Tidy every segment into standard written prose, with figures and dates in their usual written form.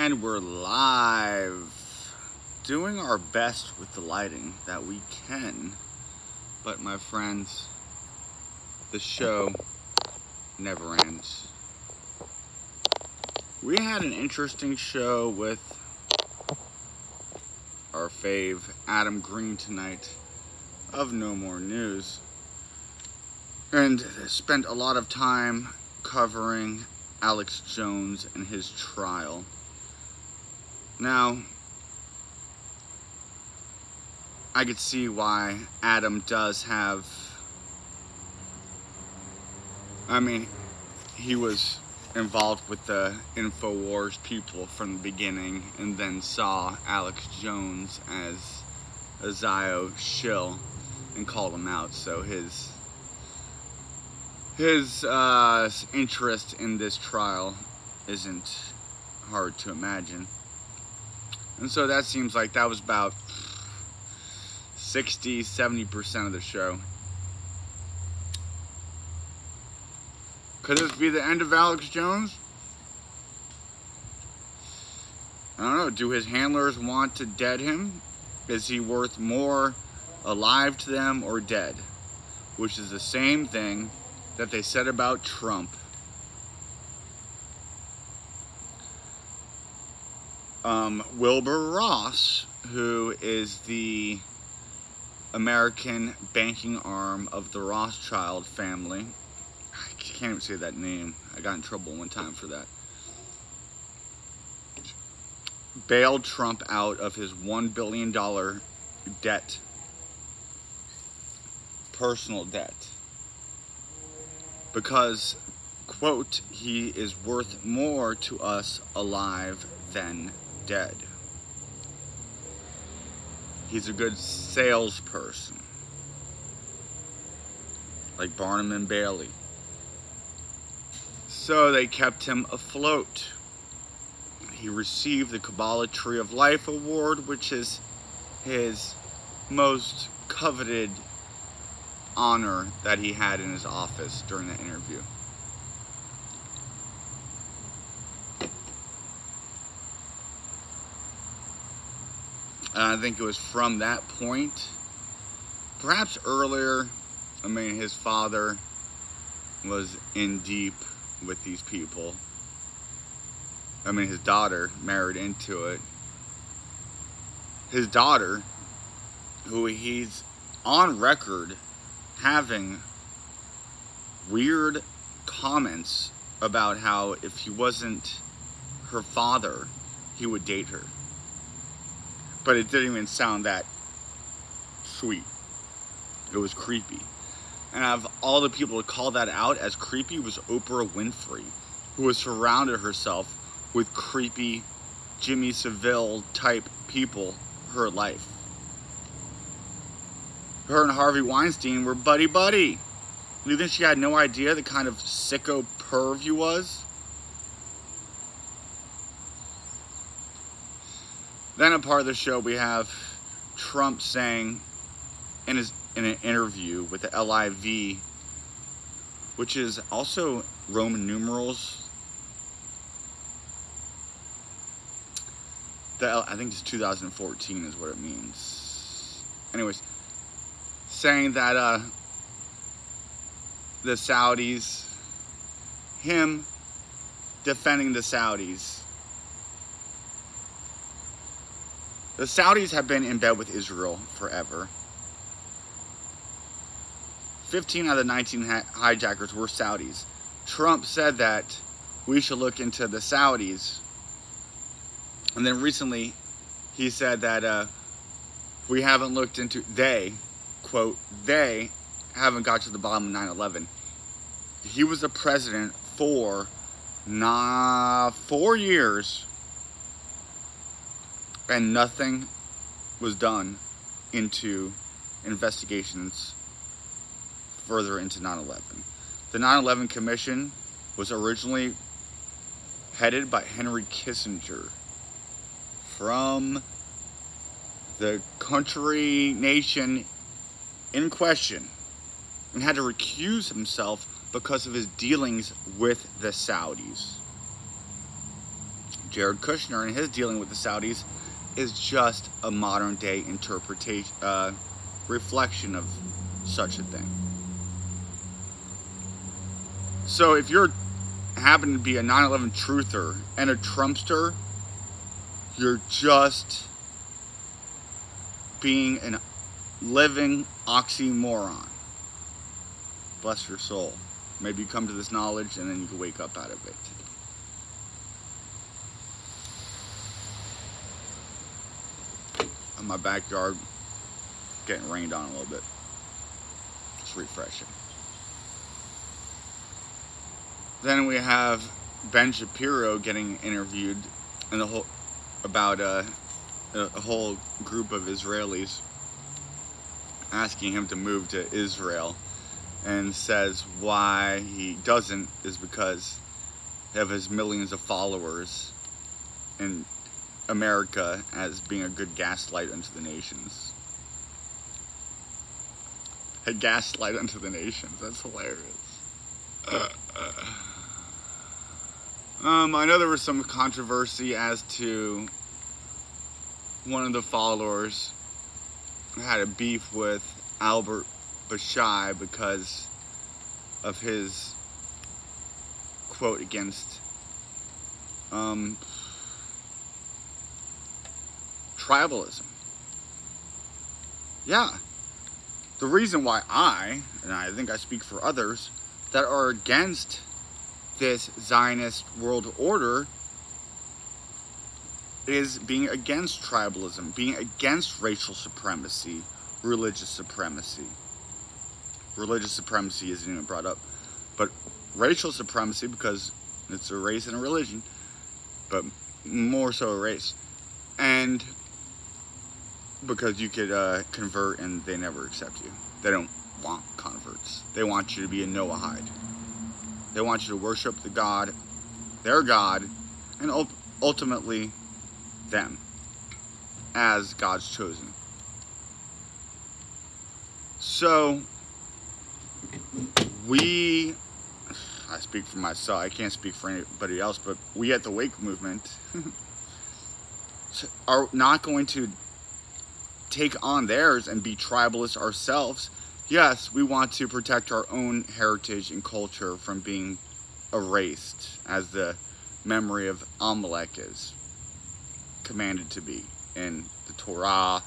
And we're live, doing our best with the lighting that we can. But my friends, the show never ends. We had an interesting show with our fave Adam Green tonight of No More News, and spent a lot of time covering Alex Jones and his trial. Now, I could see why Adam does have, he was involved with the InfoWars people from the beginning, and then saw Alex Jones as a Zio shill and called him out. So his interest in this trial isn't hard to imagine. And so that seems like that was about 60-70% of the show. Could this be the end of Alex Jones? I don't know. Do his handlers want to dead him? Is he worth more alive to them or dead? Which is the same thing that they said about Trump. Wilbur Ross, who is the American banking arm of the Rothschild family. I can't even say that name. I got in trouble one time for that. Bailed Trump out of his $1 billion debt. Personal debt. Because, quote, he is worth more to us alive than dead. He's a good salesperson, like Barnum and Bailey. So they kept him afloat. He received the Kabbalah Tree of Life Award, which is his most coveted honor that he had in his office during that interview. And I think it was from that point, perhaps earlier. His father was in deep with these people. His daughter married into it. His daughter, who he's on record having weird comments about how if he wasn't her father, he would date her. But it didn't even sound that sweet. It was creepy. And out of all the people to call that out as creepy was Oprah Winfrey, who has surrounded herself with creepy Jimmy Savile type people her life. Her and Harvey Weinstein were buddy-buddy. You think she had no idea the kind of sicko perv he was? Then a part of the show we have Trump saying in an interview with the LIV, which is also Roman numerals. I think it's 2014 is what it means. Anyways, saying that the Saudis, him defending the Saudis. The Saudis have been in bed with Israel forever. 15 out of the 19 hijackers were Saudis. Trump said that we should look into the Saudis. And then recently, he said that we haven't looked into, they haven't got to the bottom of 9/11. He was the president for 4 years, and nothing was done into investigations further into 9/11. The 9/11 Commission was originally headed by Henry Kissinger from the nation in question, and had to recuse himself because of his dealings with the Saudis. Jared Kushner and his dealing with the Saudis is just a modern day interpretation, reflection of such a thing. So if you're happen to be a 9/11 truther and a Trumpster, you're just being a living oxymoron. Bless your soul. Maybe you come to this knowledge and then you can wake up out of it. In my backyard, getting rained on a little bit. It's refreshing. Then we have Ben Shapiro getting interviewed and about a whole group of Israelis asking him to move to Israel, and says why he doesn't is because of his millions of followers in America as being a good gaslight unto the nations. A gaslight unto the nations. That's hilarious. I know there was some controversy as to one of the followers had a beef with Albert Bashai because of his quote against tribalism. Yeah. The reason why and I think I speak for others, that are against this Zionist world order is being against tribalism, being against racial supremacy, religious supremacy. Religious supremacy isn't even brought up, but racial supremacy, because it's a race and a religion, but more so a race. And because you could convert and they never accept you. They don't want converts. They want you to be a Noahide. They want you to worship the God, their God, and ultimately them as God's chosen. So I speak for myself, I can't speak for anybody else, but we at the Wake movement are not going to take on theirs and be tribalists ourselves. Yes, we want to protect our own heritage and culture from being erased, as the memory of Amalek is commanded to be in the Torah.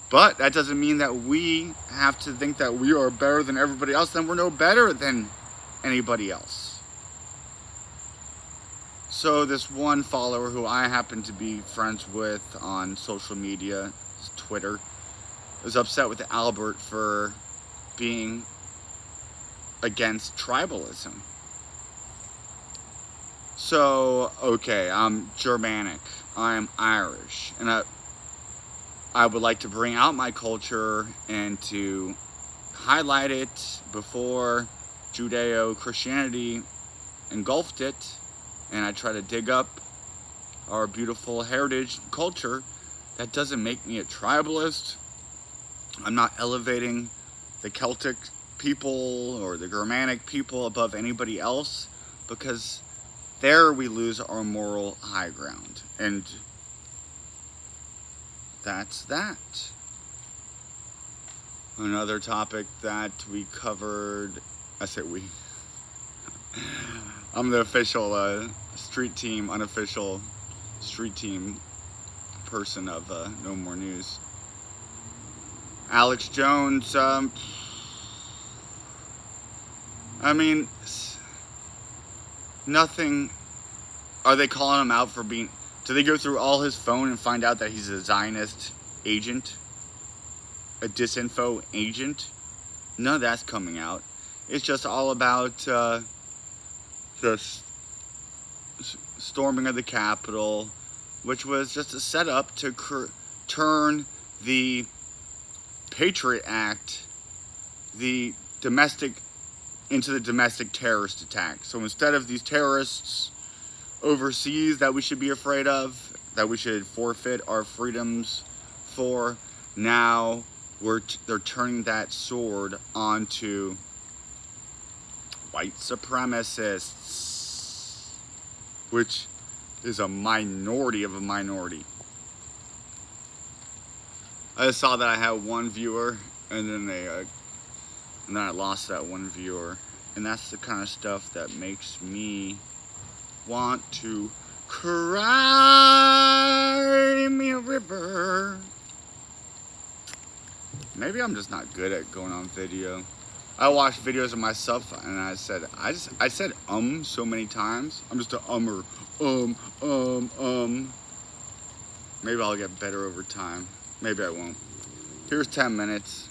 But that doesn't mean that we have to think that we are better than everybody else. Then we're no better than anybody else. So this one follower who I happen to be friends with on social media, Twitter, was upset with Albert for being against tribalism. So, okay, I'm Germanic, I'm Irish, and I would like to bring out my culture and to highlight it before Judeo-Christianity engulfed it, and I try to dig up our beautiful heritage and culture. That doesn't make me a tribalist. I'm not elevating the Celtic people or the Germanic people above anybody else, because there we lose our moral high ground. And that's that. Another topic that we covered, I say we, I'm the official unofficial street team person of No More News. Alex Jones, I mean, nothing. Are they calling him out for being, do they go through all his phone and find out that he's a Zionist agent? A disinfo agent? None of that's coming out. It's just all about the storming of the Capitol, which was just a setup to turn the Patriot Act into the domestic terrorist attack. So instead of these terrorists overseas that we should be afraid of, that we should forfeit our freedoms for, now they're turning that sword onto white supremacists, which is a minority of a minority. I just saw that I had one viewer, and then I lost that one viewer, and that's the kind of stuff that makes me want to cry me a river. Maybe I'm just not good at going on video. I watched videos of myself and I said so many times. I'm just a ummer. Maybe I'll get better over time. Maybe I won't. Here's 10 minutes.